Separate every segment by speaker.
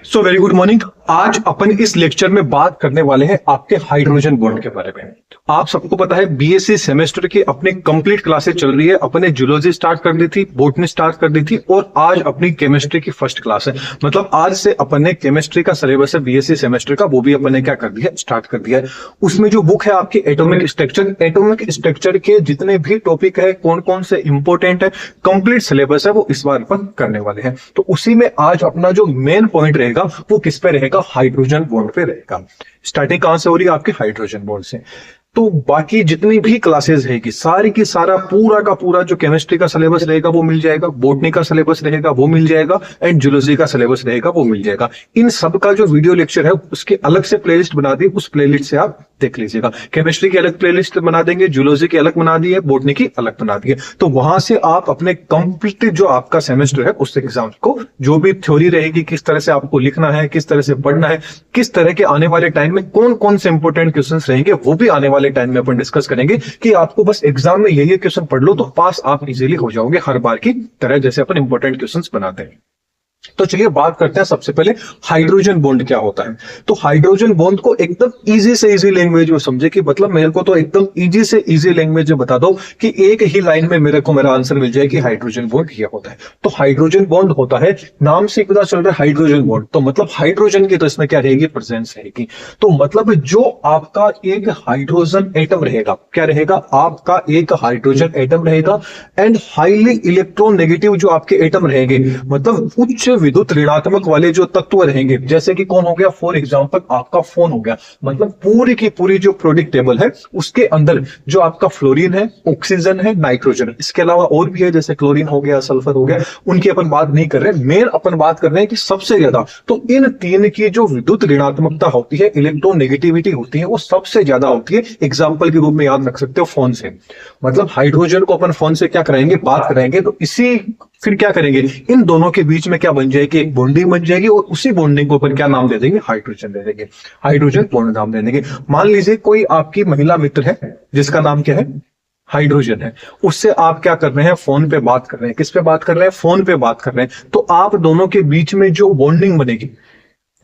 Speaker 1: So very good morning. आज अपन इस lecture में बात करने वाले हैं आपके हाइड्रोजन बॉन्ड के बारे में। आप सबको पता है बीएससी सेमेस्टर की अपनी कंप्लीट क्लासेस चल रही है। अपने जूलॉजी स्टार्ट कर दी थी, बॉटनी स्टार्ट कर दी थी और आज अपनी केमिस्ट्री की फर्स्ट क्लास है। मतलब आज से अपन ने केमिस्ट्री का सिलेबस है बीएससी सेमेस्टर का, वो भी अपन ने क्या कर दिया, स्टार्ट कर दिया है। उसमें जो बुक है आपकी एटॉमिक स्ट्रक्चर के जितने भी टॉपिक है, कौन कौन से इंपॉर्टेंट है, कंप्लीट सिलेबस है, वो इस बार अपन करने वाले हैं। तो उसी में आज अपना जो मेन पॉइंट रहेगा वो किस पे रहेगा, हाइड्रोजन बॉन्ड पे रहेगा। स्टार्टिंग कहां से हो रही है आपके हाइड्रोजन बॉन्ड से। तो बाकी जितनी भी क्लासेस रहेगी सारी की सारा पूरा का पूरा जो केमिस्ट्री का सिलेबस रहेगा वो मिल जाएगा, बॉटनी का सिलेबस रहेगा वो मिल जाएगा एंड जूलॉजी का सिलेबस रहेगा वो मिल जाएगा। इन सब का जो वीडियो लेक्चर है उसके अलग से प्लेलिस्ट बना दी, उस प्लेलिस्ट से आप देख लीजिएगा। केमिस्ट्री की अलग प्लेलिस्ट बना देंगे, जूलॉजी की अलग बना दी है, बॉटनी की अलग बना दी है। तो वहां से आप अपने कंप्लीट जो आपका सेमेस्टर है उस एग्जाम को जो भी थ्योरी रहेगी, किस तरह से आपको लिखना है, किस तरह से पढ़ना है, किस तरह के आने वाले टाइम में कौन कौन से इंपॉर्टेंट क्वेश्चंस रहेंगे, वो भी आने वाले टाइम में अपन डिस्कस करेंगे कि आपको बस एग्जाम में ये क्वेश्चन पढ़ लो तो पास आप इजीली हो जाओगे हर बार की तरह, जैसे अपन इंपॉर्टेंट क्वेश्चंस बनाते हैं। तो चलिए बात करते हैं सबसे पहले हाइड्रोजन बॉन्ड क्या होता है। तो हाइड्रोजन बॉन्ड को एकदम इजी से इजी लैंग्वेज में समझे कि मतलब मेरे को तो एकदम इजी से इजी लैंग्वेज में बता दो कि एक ही लाइन में मेरे को मेरा आंसर मिल जाए कि हाइड्रोजन बॉन्ड क्या होता है। तो हाइड्रोजन बॉन्ड होता है, नाम से पता चल रहा है हाइड्रोजन बॉन्ड, तो मतलब हाइड्रोजन की तो इसमें क्या रहेगी, प्रेजेंस रहेगी। तो मतलब जो आपका एक हाइड्रोजन एटम रहेगा, क्या रहेगा, आपका एक हाइड्रोजन एटम रहेगा एंड हाईली इलेक्ट्रोनेगेटिव जो आपके एटम रहेंगे, मतलब उच्च विद्युत ऋणात्मक वाले जो तत्व रहेंगे, जैसे कि कौन हो गया, फॉर एग्जांपल आपका फोन हो गया। मतलब पूरी की पूरी जो प्रोडिक्ट टेबल है उसके अंदर जो आपका फ्लोरीन है, ऑक्सीजन है, नाइट्रोजन है, इसके अलावा और भी है जैसे क्लोरीन हो गया, सल्फर हो गया, उनकी अपन बात नहीं कर रहे। मेन अपन बात कर रहे हैं कि सबसे ज्यादा तो इन तीन की जो विद्युत ऋणात्मकता होती है, इलेक्ट्रोनेगेटिविटी होती है, वो सबसे ज्यादा होती है। एग्जाम्पल के रूप में याद रख सकते हो फोन से। मतलब हाइड्रोजन को अपन फोन से क्या कराएंगे, बात कराएंगे, तो इसी फिर क्या करेंगे, इन दोनों के बीच में क्या बन जाएगी, एक बॉन्डिंग बन जाएगी और उसी बॉन्डिंग को अपन क्या नाम दे देंगे, हाइड्रोजन दे देंगे, हाइड्रोजन बॉन्ड नाम दे देंगे। मान लीजिए कोई आपकी महिला मित्र है जिसका नाम क्या है, हाइड्रोजन है, उससे आप क्या कर रहे हैं, फोन पे बात कर रहे हैं। किस पे बात कर रहे हैं, फोन पे बात कर रहे हैं। तो आप दोनों के बीच में जो बॉन्डिंग बनेगी,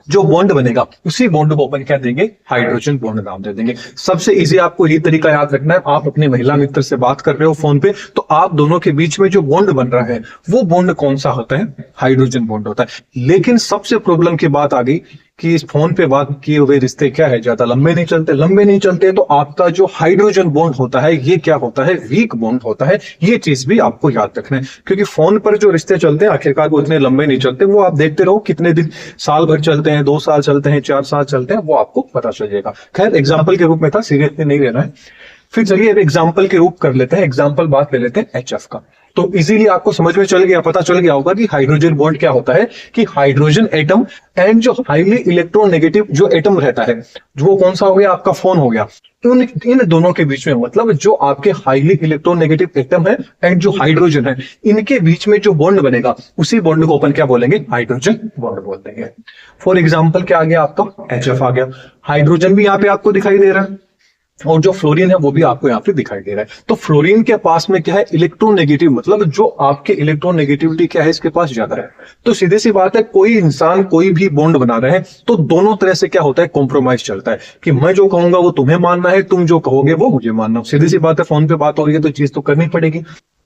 Speaker 1: जो बॉन्ड बनेगा, उसी बॉन्ड को अपन क्या देंगे, हाइड्रोजन बॉन्ड नाम दे देंगे। सबसे इजी आपको यही तरीका याद रखना है। आप अपने महिला मित्र से बात कर रहे हो फोन पे, तो आप दोनों के बीच में जो बॉन्ड बन रहा है वो बॉन्ड कौन सा होता है, हाइड्रोजन बॉन्ड होता है। लेकिन सबसे प्रॉब्लम की बात आ गई कि इस फोन पे बात किए हुए रिश्ते क्या है, ज्यादा लंबे नहीं चलते। तो आपका जो हाइड्रोजन बॉन्ड होता है ये क्या होता है, वीक बॉन्ड होता है। ये चीज भी आपको याद रखना है, क्योंकि फोन पर जो रिश्ते चलते हैं आखिरकार वो इतने लंबे नहीं चलते। वो आप देखते रहो कितने दिन, साल भर चलते हैं, 2 साल चलते हैं, 4 साल चलते हैं, वो आपको पता चल जाएगा। खैर एग्जाम्पल के रूप में था, सीरियसली नहीं लेना है। फिर चलिए एग्जाम्पल के रूप कर लेते हैं, एग्जाम्पल बात ले लेते हैं HF का। तो इजीली आपको समझ में चल गया, पता चल गया होगा कि हाइड्रोजन बॉन्ड क्या होता है, कि हाइड्रोजन एटम एंड जो हाईली इलेक्ट्रोनेगेटिव जो एटम रहता है, वो कौन सा हो गया, आपका फोन हो गया। इन दोनों के बीच में, मतलब जो आपके हाईली इलेक्ट्रोनेगेटिव एटम है एंड जो हाइड्रोजन है, इनके बीच में जो बॉन्ड बनेगा उसी बॉन्ड को अपन क्या बोलेंगे, हाइड्रोजन बॉन्ड बोल देंगे। फॉर एग्जाम्पल क्या आ गया, आपका HF आ गया। हाइड्रोजन भी यहाँ पे आपको दिखाई दे रहा है और जो फ्लोरीन है वो भी आपको यहाँ पे दिखाई दे रहा है। तो फ्लोरीन के पास में क्या है, इलेक्ट्रोनेगेटिव, मतलब जो आपके इलेक्ट्रोनेगेटिविटी क्या है, इसके पास ज्यादा है। तो सीधी सी बात है, कोई इंसान कोई भी बॉन्ड बना रहे हैं तो दोनों तरह से क्या होता है, कॉम्प्रोमाइज चलता है कि मैं जो कहूंगा वो तुम्हें मानना है, तुम जो कहोगे वो मुझे मानना। सीधी सी बात है, फोन पे बात हो रही है तो चीज तो करनी पड़ेगी।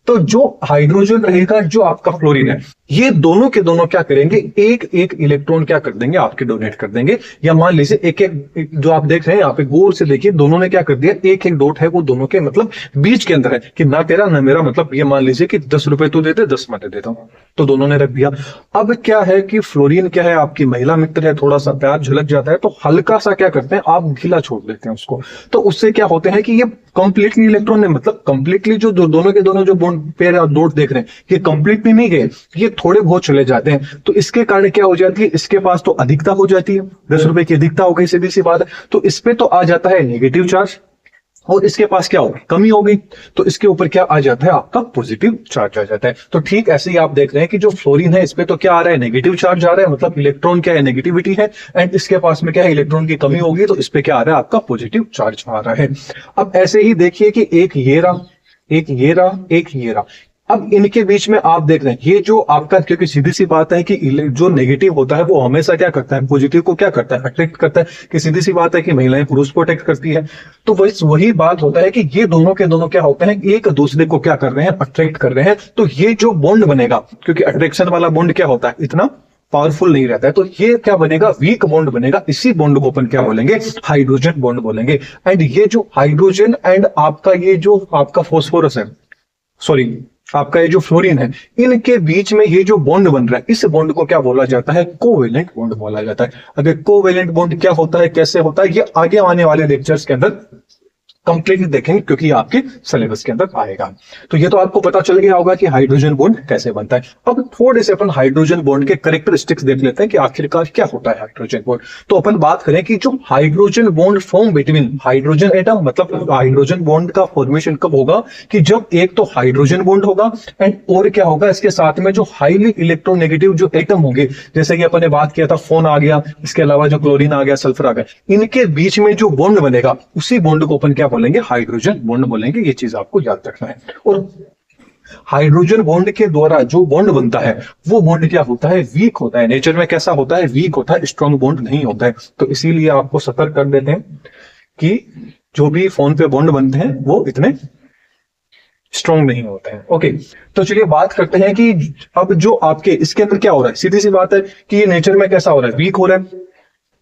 Speaker 1: तो जो हाइड्रोजन रहेगा, जो आपका फ्लोरीन है, ये दोनों के दोनों क्या करेंगे, एक एक इलेक्ट्रॉन क्या कर देंगे, आपके डोनेट कर देंगे। या मान लीजिए एक एक जो आप देख रहे हैं यहाँ पे गौर से देखिए, दोनों ने क्या कर दिया, एक एक डॉट है वो दोनों के मतलब बीच के अंदर है कि ना तेरा ना मेरा। मतलब ये मान लीजिए कि 10 रुपए तू देते, 10 मैं दे देता हूं, तो दोनों ने रख दिया। अब क्या है कि फ्लोरीन क्या है, आपकी महिला मित्र है, थोड़ा सा प्यार झलक जाता है तो हल्का सा क्या करते हैं, आप ढीला छोड़ देते हैं उसको। तो उससे क्या होते हैं कि ये कंप्लीटली इलेक्ट्रॉन है, मतलब कंप्लीटली जो दोनों के दोनों जो बॉन्ड पेयर आप डॉट देख रहे हैं ये कंप्लीटली नहीं गए, ये थोड़े बहुत चले जाते हैं। तो इसके कारण क्या हो जाती है, इसके पास तो अधिकता हो जाती है, 10 रुपए की अधिकता हो गई, सीधी सी बात है। तो इस पे तो आ जाता है नेगेटिव चार्ज और इसके पास क्या होगी, कमी हो गई, तो इसके ऊपर क्या आ जाता है, आपका पॉजिटिव चार्ज आ जाता है। तो ठीक ऐसे ही आप देख रहे हैं कि जो फ्लोरीन है इस पे तो क्या आ रहा है, नेगेटिव चार्ज आ रहा है, मतलब इलेक्ट्रॉन क्या है, नेगेटिविटी है, एंड इसके पास में क्या है, इलेक्ट्रॉन की कमी होगी, तो इस पे क्या आ रहा है, आपका पॉजिटिव चार्ज आ रहा है। अब ऐसे ही देखिए कि एक ये रहा, एक ये रहा, एक ये रहा। अब इनके बीच में आप देख रहे हैं ये जो आपका, क्योंकि सीधी सी बात है कि जो नेगेटिव होता है वो हमेशा क्या करता है, पॉजिटिव को क्या करता है, अट्रैक्ट करता है। कि सीधी सी बात है कि महिलाएं पुरुष को अट्रैक्ट करती है, तो वही बात होता है कि ये दोनों के दोनों क्या होते हैं, एक दूसरे को क्या कर रहे हैं, अट्रैक्ट कर रहे हैं। तो ये जो बॉन्ड बनेगा, क्योंकि अट्रैक्शन वाला बॉन्ड क्या होता है, इतना पावरफुल नहीं रहता है, तो ये क्या बनेगा, वीक बॉन्ड बनेगा। इसी बॉन्ड को अपन क्या बोलेंगे, हाइड्रोजन बॉन्ड बोलेंगे। एंड ये जो हाइड्रोजन एंड आपका ये जो आपका फॉस्फोरस है, सॉरी आपका ये जो फ्लोरीन है, इनके बीच में ये जो बॉन्ड बन रहा है, इस बॉन्ड को क्या बोला जाता है, कोवेलेंट बॉन्ड बोला जाता है। अगर कोवेलेंट बॉन्ड क्या होता है, कैसे होता है, ये आगे आने वाले लेक्चर्स के अंदर कंप्लीटली देखेंगे, क्योंकि आपके सिलेबस के अंदर आएगा। तो ये तो आपको पता चल गया होगा कि हाइड्रोजन बॉन्ड कैसे बनता है। अब थोड़े से अपन हाइड्रोजन बॉन्ड के कैरेक्टरिस्टिक्स देख लेते हैं कि आखिरकार क्या होता है हाइड्रोजन बॉन्ड। तो अपन बात करें कि जो hydrogen bond form between hydrogen atom, मतलब हाइड्रोजन बॉन्ड का फॉर्मेशन कब होगा, कि जब एक तो हाइड्रोजन बॉन्ड होगा एंड और क्या होगा, इसके साथ में जो हाईली इलेक्ट्रोनेगेटिव जो एटम होंगे, जैसे कि अपन ने बात किया था फोन आ गया, इसके अलावा जो क्लोरीन आ गया, सल्फर आ गया, इनके बीच में जो बॉन्ड बनेगा, उसी बॉन्ड को अपन क्या बोलेंगे, हाइड्रोजन बॉन्ड बोलेंगे। ये चीज आपको याद रखना है। और हाइड्रोजन बॉन्ड के द्वारा जो बॉन्ड बनता है, वो बॉन्ड क्या होता है, वीक होता है। नेचर में कैसा होता है, वीक होता है, स्ट्रॉन्ग बॉन्ड नहीं होता है। तो इसीलिए आपको सतर्क कर देते हैं कि जो भी फोन पे बॉन्ड बनते हैं वो इतने स्ट्रॉन्ग नहीं होते हैं। ओके, तो चलिए बात करते हैं कि अब जो आपके इसके अंदर क्या हो रहा है। सीधी सी बात है कि ये नेचर में कैसा हो रहा है, वीक हो रहा है।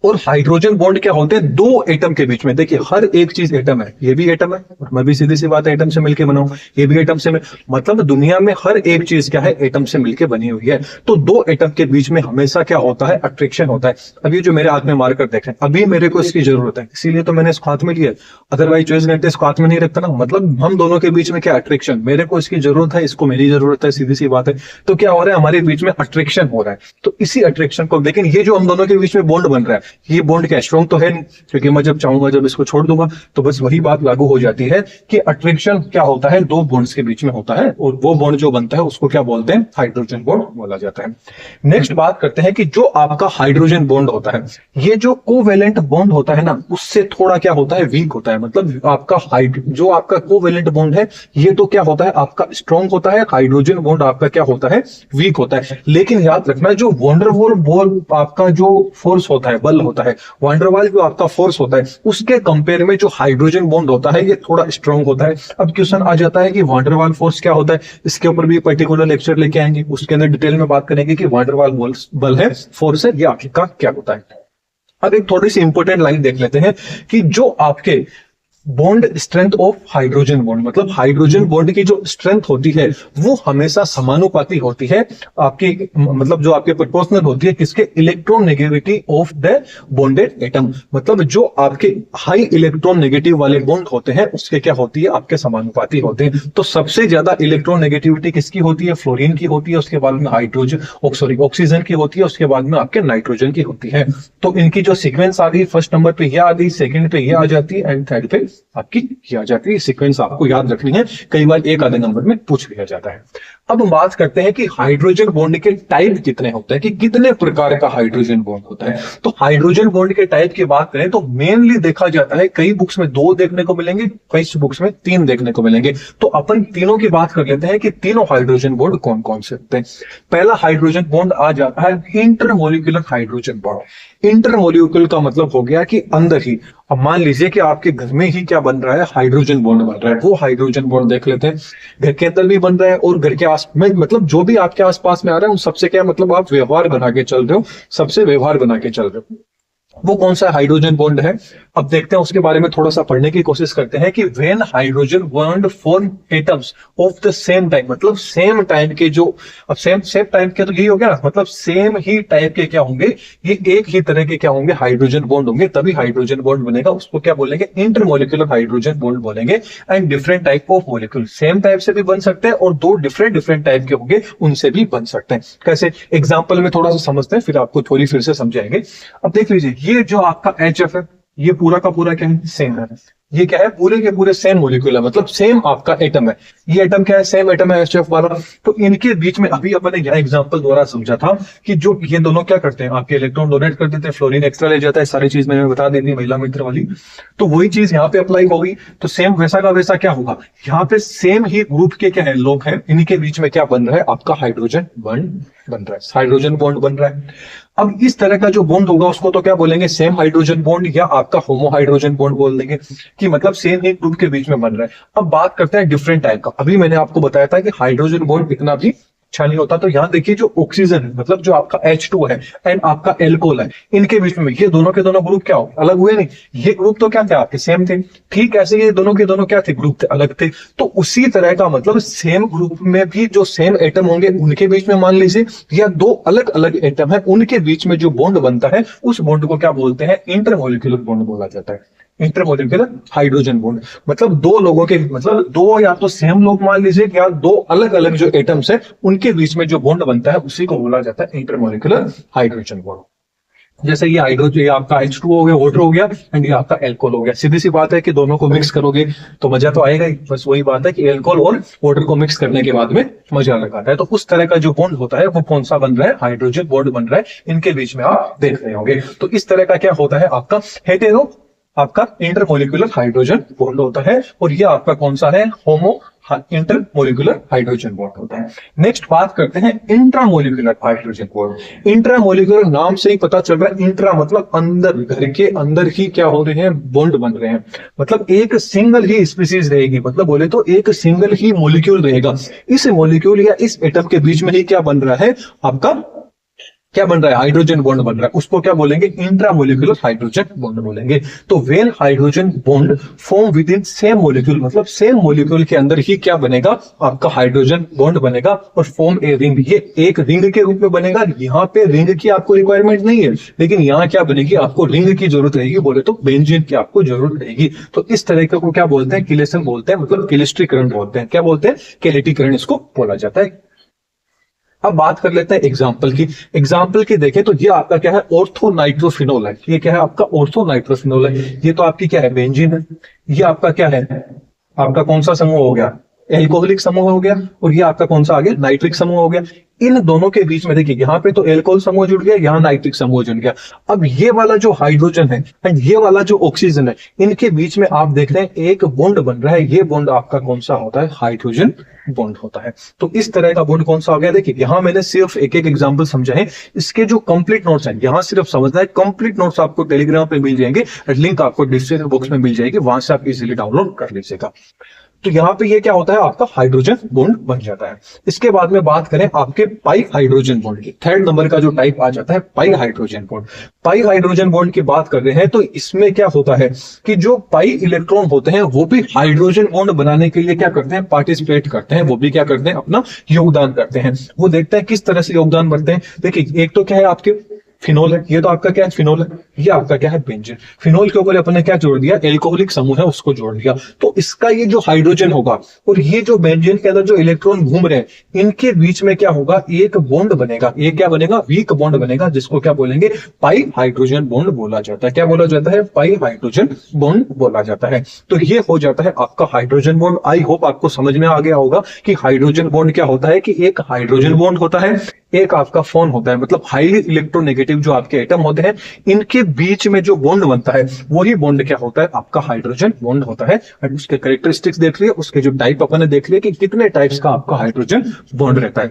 Speaker 1: और हाइड्रोजन बॉन्ड क्या होते हैं, दो एटम के बीच में। देखिए हर एक चीज एटम है, ये भी एटम है और मैं भी सीधी सी बात है एटम से मिलकर बनाऊंगा, ये भी एटम से मतलब दुनिया में हर एक चीज क्या है, एटम से मिलकर बनी हुई है। तो दो एटम के बीच में हमेशा क्या होता है, अट्रैक्शन होता है। अभी जो मेरे हाथ में मार्कर देख रहे हैं, अभी मेरे को इसकी जरूरत है, इसीलिए तो मैंने इसको हाथ में लिया। अदरवाइज 24 घंटे इसको हाथ में नहीं रखता ना, मतलब हम दोनों के बीच में क्या अट्रैक्शन, मेरे को इसकी जरूरत है, इसको मेरी जरूरत है, सीधी सी बात है। तो क्या हो रहा है, हमारे बीच में अट्रैक्शन हो रहा है। तो इसी अट्रैक्शन को, लेकिन ये जो हम दोनों के बीच में बॉन्ड बन रहा है, ये बॉन्ड क्या स्ट्रॉन्ग तो है नहीं, क्योंकि मैं जब चाहूंगा जब इसको छोड़ दूंगा, तो बस वही बात लागू हो जाती है कि अट्रैक्शन क्या होता है, दो बॉन्ड्स के बीच में होता है, और वो बॉन्ड जो बनता है उसको क्या बोलते हैं, हाइड्रोजन बॉन्ड बोला जाता है। नेक्स्ट बात करते हैं कि जो आपका हाइड्रोजन बॉन्ड होता है, ये जो कोवेलेंट बॉन्ड होता है ना, उससे थोड़ा क्या होता है, वीक होता है। मतलब आपका जो आपका कोवेलेंट बॉन्ड है, ये तो क्या होता है, आपका स्ट्रॉन्ग होता है। हाइड्रोजन बॉन्ड आपका क्या होता है, वीक होता है। लेकिन याद रखना, जो वंडरवॉल बॉल आपका जो फोर्स होता है, बल होता है, वंडरवॉल जो आपका फोर्स होता है, उसके कंपेयर में जो हाइड्रोजन बॉन्ड होता है, ये थोड़ा स्ट्रॉन्ग होता है। अब क्वेश्चन आ जाता है कि वंडरवॉल फोर्स क्या होता है, इसके ऊपर भी पर्टिकुलर लेक्चर लेके आएंगे, उसके अंदर डिटेल में बात करेंगे कि वंडरवॉल बल है, फोर्स है, ये आखिरकार क्या होता है। अब एक थोड़ी सी इंपॉर्टेंट लाइन देख लेते हैं कि जो आपके bond strength of hydrogen bond, मतलब हाइड्रोजन बॉन्ड की जो स्ट्रेंथ होती है वो हमेशा समानुपाती होती है आपकी, मतलब जो आपके प्रोपोर्शनल होती है किसके, electron negativity of the bonded atom. मतलब जो आपके हाई इलेक्ट्रॉन नेगेटिव वाले बॉन्ड होते हैं उसके क्या होती है, आपके समानुपाती होते हैं। तो सबसे ज्यादा इलेक्ट्रॉन नेगेटिविटी किसकी होती है, फ्लोरीन की होती है, उसके बाद में ऑक्सीजन की होती है, उसके बाद में आपके नाइट्रोजन की होती है। तो इनकी जो सीक्वेंस आ गई, फर्स्ट नंबर पे ये आ गई, सेकंड पे ये आ जाती है, एंड थर्ड पे आपकी आ जाती है। सीक्वेंस आपको याद रखनी है, कई बार एक आधे नंबर में पूछ लिया जाता है। अब हम बात करते हैं कि हाइड्रोजन बॉन्ड के टाइप कितने होते हैं, कि कितने प्रकार का हाइड्रोजन बॉन्ड होता है। तो हाइड्रोजन बॉन्ड के टाइप की बात करें तो मेनली देखा जाता है, कई बुक्स में 2 देखने को मिलेंगे, कई बुक्स में 3 देखने को मिलेंगे। तो अपन तीनों की बात कर लेते हैं कि तीनों हाइड्रोजन बॉन्ड कौन कौन से होते हैं। पहला हाइड्रोजन बॉन्ड आ जाता है इंटरमोलिकुलर हाइड्रोजन बॉन्ड। इंटरमोलिकुलर का मतलब हो गया कि अंदर ही, अब मान लीजिए कि आपके घर में ही क्या बन रहा है, हाइड्रोजन बॉन्ड बन रहा है, वो हाइड्रोजन बॉन्ड देख लेते हैं। घर के अंदर भी बन रहा है और घर के आस में, मतलब जो भी आपके आसपास में आ रहा है उन सबसे क्या मतलब आप व्यवहार बना के चल रहे हो, सबसे व्यवहार बना के चल रहे हो, वो कौन सा हाइड्रोजन बॉन्ड है। अब देखते हैं, उसके बारे में थोड़ा सा पढ़ने की कोशिश करते हैं कि when hydrogen bond form atoms of the same time, मतलब सेम टाइम के जो, अब सेम टाइम के तो यही हो गया ना, मतलब सेम ही टाइप के क्या होंगे, ये एक ही तरह के क्या होंगे, हाइड्रोजन बॉन्ड होंगे, तभी हाइड्रोजन बॉन्ड बनेगा। उसको क्या बोलेंगे, इंटरमोलिकुलर हाइड्रोजन बॉन्ड बोलेंगे। And different type of molecule, same type से भी बन सकते हैं और 2 डिफरेंट टाइप के होंगे, उनसे भी बन सकते हैं। कैसे, एग्जाम्पल में थोड़ा सा समझते हैं, फिर आपको थोड़ी फिर से समझाएंगे। अब देख लीजिए, ये जो आपका HF है, ये पूरा का पूरा क्या है, सेम है। ये क्या है, पूरे के पूरे सेम मॉलिक्यूल है, मतलब सेम आपका एटम है। ये एटम क्या है, सेम एटम है HF वाला। तो इनके बीच में अभी अपन ने यह एग्जांपल द्वारा समझा था कि जो ये दोनों क्या करते हैं, आपके इलेक्ट्रॉन डोनेट कर देते हैं, फ्लोरीन एक्स्ट्रा ले जाता है, सारी चीज मैंने बता दी थी महिला मित्र वाली। तो वही चीज यहाँ पे अप्लाई होगी। तो सेम वैसा का वैसा क्या होगा, यहाँ पे सेम ही ग्रुप के क्या है लोग हैं, इनके बीच में क्या बन रहा है, आपका हाइड्रोजन बॉन्ड बन रहा है, हाइड्रोजन बॉन्ड बन रहा है। अब इस तरह का जो बॉन्ड होगा उसको तो क्या बोलेंगे, सेम हाइड्रोजन बॉन्ड या आपका होमो हाइड्रोजन बॉन्ड बोल देंगे, कि मतलब सेम ही ग्रुप के बीच में बन रहा है। अब बात करते हैं डिफरेंट टाइप का। अभी मैंने आपको बताया था कि हाइड्रोजन बॉन्ड इतना भी अच्छा नहीं होता। तो यहाँ देखिए जो ऑक्सीजन है, मतलब जो आपका H2 है एंड आपका एल्कोहल है, इनके बीच में ये दोनों के दोनों ग्रुप क्या हो, अलग हुए नहीं। ये ग्रुप तो क्या थे आपके, सेम थे। ठीक ऐसे ये दोनों के दोनों क्या थे, ग्रुप थे, अलग थे। तो उसी तरह का मतलब सेम ग्रुप में भी जो सेम एटम होंगे उनके बीच में मान लीजिए, या दो अलग अलग एटम है उनके बीच में जो बॉन्ड बनता है, उस बॉन्ड को क्या बोलते हैं, इंटरमॉलिक्यूलर बॉन्ड बोला जाता है। इंटरमॉलिक्यूलर हाइड्रोजन बॉन्ड मतलब दो लोगों के, मतलब दो या तो सेम लोग मान लीजिए, या दो अलग अलग जो एटम्स है उनके बीच में जो बॉन्ड बनता है उसी को बोला जाता है इंटरमॉलिक्यूलर हाइड्रोजन बॉन्ड। जैसे ये हाइड्रोजन, ये आपका H2 हो गया, वाटर हो गया, एंड ये आपका एल्कोहल हो गया। सीधी सी बात है कि दोनों को मिक्स करोगे तो मजा तो आएगा ही। बस वही बात है कि एल्कोहल और वाटर को मिक्स करने के बाद में मजा लगाता है। तो उस तरह का जो बॉन्ड होता है वो कौन सा बन रहा है, हाइड्रोजन बॉन्ड बन रहा है। इनके बीच में आप देख रहे होंगे। तो इस तरह का क्या होता है, आपका हेटेरो आपका इंटरमोलिकुलर हाइड्रोजन बॉन्ड होता है, और ये आपका कौन सा है, होमो इंटरमोलिकुलर हाइड्रोजन बॉन्ड होता है। नेक्स्ट बात करते हैं इंट्रामोलिकुलर हाइड्रोजन बॉन्ड। इंट्रामोलिकुलर नाम से ही पता चल रहा है, इंट्रा मतलब अंदर, घर के अंदर ही क्या हो रहे हैं, बॉन्ड बन रहे हैं। मतलब एक सिंगल ही स्पीसीज रहेगी, मतलब बोले तो एक सिंगल ही मॉलिक्यूल रहेगा। इस मॉलिक्यूल या इस एटम के बीच में ही क्या बन रहा है, आपका क्या बन रहा है, हाइड्रोजन बॉन्ड बन रहा है। उसको क्या बोलेंगे, इंट्रामोलिकुलर हाइड्रोजन बॉन्ड बोलेंगे। तो when hydrogen bond form with in same molecule, मतलब सेम मॉलिक्यूल के अंदर ही क्या बनेगा, आपका हाइड्रोजन बॉन्ड बनेगा और फॉर्म ए रिंग। ये एक रिंग के रूप में बनेगा। यहाँ पे रिंग की आपको रिक्वायरमेंट नहीं है, लेकिन यहाँ क्या बनेगी, आपको रिंग की जरूरत रहेगी, बोले तो बेंजीन की आपको जरूरत रहेगी। तो इस तरह को क्या बोलते हैं, किलेशन बोलते हैं, मतलब केलिस्ट्रीकरण बोलते हैं। क्या बोलते हैं, केलेटीकरण इसको बोला जाता है। अब बात कर लेते हैं एग्जाम्पल की। एग्जाम्पल की देखें तो ये आपका क्या है, ऑर्थो नाइट्रोफिनोल है। ये क्या है, आपका ऑर्थो नाइट्रोफिनोल है। ये तो आपकी क्या है, बेंजीन है। ये आपका क्या है, आपका कौन सा समूह हो गया, एल्कोहलिक समूह हो गया। और ये आपका कौन सा आ गया, नाइट्रिक समूह हो गया। इन दोनों के बीच में देखिए, यहाँ पे तो एल्कोहल समूह जुड़ गया, यहाँ नाइट्रिक समूह जुड़ गया। अब ये वाला जो हाइड्रोजन है एंड ये वाला जो ऑक्सीजन है, इनके बीच में आप देख रहे हैं एक बॉन्ड बन रहा है। ये बॉन्ड आपका कौन सा होता है, हाइड्रोजन बॉन्ड होता है। तो इस तरह का बॉन्ड कौन सा हो गया, देखिए यहाँ मैंने सिर्फ एक एक एग्जांपल समझा है। इसके जो कंप्लीट नोट्स हैं, यहाँ सिर्फ समझना है। कंप्लीट नोट्स आपको टेलीग्राम पे मिल जाएंगे, लिंक आपको डिस्क्रिप्शन बॉक्स में मिल जाएगी, वहां से आप इजीली डाउनलोड कर लीजिएगा। तो यहाँ पे ये क्या होता है, आपका हाइड्रोजन बॉन्ड बन जाता है। इसके बाद में बात करें आपके पाई हाइड्रोजन बॉन्ड की, थर्ड नंबर का जो टाइप आ जाता है पाई हाइड्रोजन बॉन्ड। पाई हाइड्रोजन बॉन्ड की बात कर रहे हैं तो इसमें क्या होता है कि जो पाई इलेक्ट्रॉन होते हैं वो भी हाइड्रोजन बॉन्ड बनाने के लिए क्या करते हैं, पार्टिसिपेट करते हैं। वो भी क्या करते हैं, अपना योगदान करते हैं। वो देखते हैं किस तरह से योगदान करते हैं। देखिए एक तो क्या है आपके फिनोल है, ये तो आपका क्या है, फिनोल है। ये आपका क्या है, बेंजीन। फिनोल के ऊपर अपन ने क्या जोड़ दिया, एल्कोहलिक समूह है उसको जोड़ दिया। तो इसका ये जो हाइड्रोजन होगा और ये जो बेंजीन के अंदर जो इलेक्ट्रॉन घूम रहे हैं, इनके बीच में क्या होगा, एक बॉन्ड बनेगा। ये क्या बनेगा, वीक बॉन्ड बनेगा, जिसको क्या बोलेंगे, पाई हाइड्रोजन बॉन्ड बोला जाता है। क्या बोला जाता है, पाई हाइड्रोजन बॉन्ड बोला जाता है। तो ये हो जाता है आपका हाइड्रोजन बॉन्ड। आई होप आपको समझ में आ गया होगा कि हाइड्रोजन बॉन्ड क्या होता है, कि एक हाइड्रोजन बॉन्ड होता है, एक आपका फोन होता है, मतलब हाईली इलेक्ट्रोनेगेटिव जो आपके एटम होते हैं, इनके बीच में जो बॉन्ड बनता है वही बॉन्ड क्या होता है, आपका हाइड्रोजन बॉन्ड होता है। और उसके कैरेक्टरिस्टिक्स देख लिए, उसके जो टाइप अपन ने देख लिया कि कितने टाइप्स का आपका हाइड्रोजन बॉन्ड रहता है।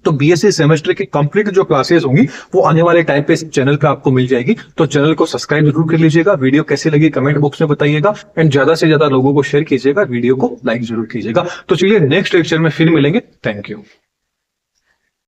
Speaker 1: तो बीएससी सेमेस्टर की कंप्लीट जो क्लासेस होंगी वो आने वाले टाइम पे इस चैनल पे आपको मिल जाएगी। तो चैनल को सब्सक्राइब जरूर कर लीजिएगा। वीडियो कैसी लगी कमेंट बॉक्स में बताइएगा, एंड ज्यादा से ज्यादा लोगों को शेयर कीजिएगा, वीडियो को लाइक जरूर कीजिएगा। तो चलिए नेक्स्ट लेक्चर में फिर मिलेंगे। Thank you.